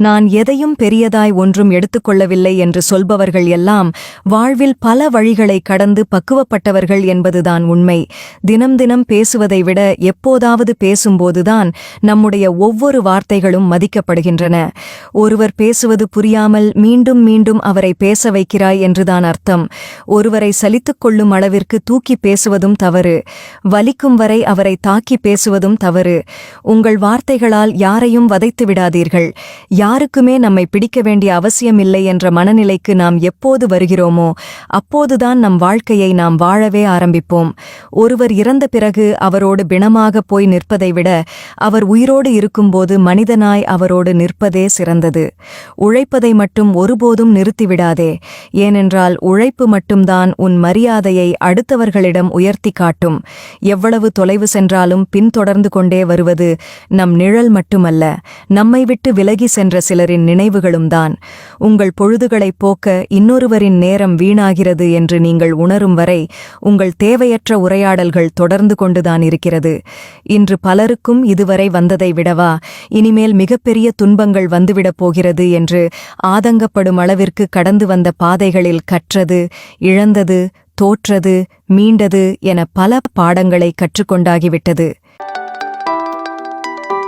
நான் எதையும் பெரியதாய் ஒன்றும் எடுத்துக்கொள்ளவில்லை என்று சொல்பவர்கள் எல்லாம் வாழ்வில் பல வழிகளை கடந்து பக்குவப்பட்டவர்கள் என்பதுதான் உண்மை. தினம் தினம் பேசுவதை விட எப்போதாவது பேசும்போதுதான் நம்முடைய ஒவ்வொரு வார்த்தைகளும் மதிக்கப்படுகின்றன. ஒருவர் பேசுவது புரியாமல் மீண்டும் மீண்டும் அவரை பேச வைக்கிறாய் என்றுதான் அர்த்தம். ஒருவரை சலித்துக் கொள்ளும் அளவிற்கு தூக்கி பேசுவதும் தவறு. வலிக்கும் வரை அவரை தாக்கி பேசுவதும் தவறு. உங்கள் வார்த்தைகளால் யாரையும் வதைத்து விடாதீர்கள். யாருக்குமே நம்மை பிடிக்க வேண்டிய அவசியமில்லை என்ற மனநிலைக்கு நாம் எப்போது வருகிறோமோ அப்போதுதான் நம் வாழ்க்கையை நாம் வாழவே ஆரம்பிப்போம். ஒருவர் இறந்த பிறகு அவரோடு பிணமாக போய் நிற்பதை விட அவர் உயிரோடு இருக்கும்போது மனிதனாய் அவரோடு நிற்பதே சிறந்தது. உழைப்பதை மட்டும் ஒருபோதும் நிறுத்திவிடாதே. ஏனென்றால் உழைப்பு மட்டும்தான் உன் மரியாதையை அடுத்தவர்களிடம் உயர்த்தி காட்டும். எவ்வளவு தொலைவு சென்றாலும் பின்தொடர்ந்து கொண்டே வருவது நம் நிழல் மட்டுமல்ல, நம்மை விட்டு விலகி சென்ற சிலரின் நினைவுகளும் தான். உங்கள் பொழுதுகளைப் போக்க இன்னொருவரின் நேரம் வீணாகிறது என்று நீங்கள் உணரும் வரை உங்கள் தேவையற்ற உரையாடல்கள் தொடர்ந்து கொண்டுதான் இருக்கிறது. இன்று பலருக்கும் இதுவரை வந்ததை விடவா இனிமேல் மிகப்பெரிய துன்பங்கள் வந்துவிடப் போகிறது என்று ஆதங்கப்படும் அளவிற்கு கடந்து வந்த பாதைகளில் கற்றது, இழந்தது, தோற்றது, மீண்டது என பல பாடங்களை கற்றுக்கொண்டாகிவிட்டது.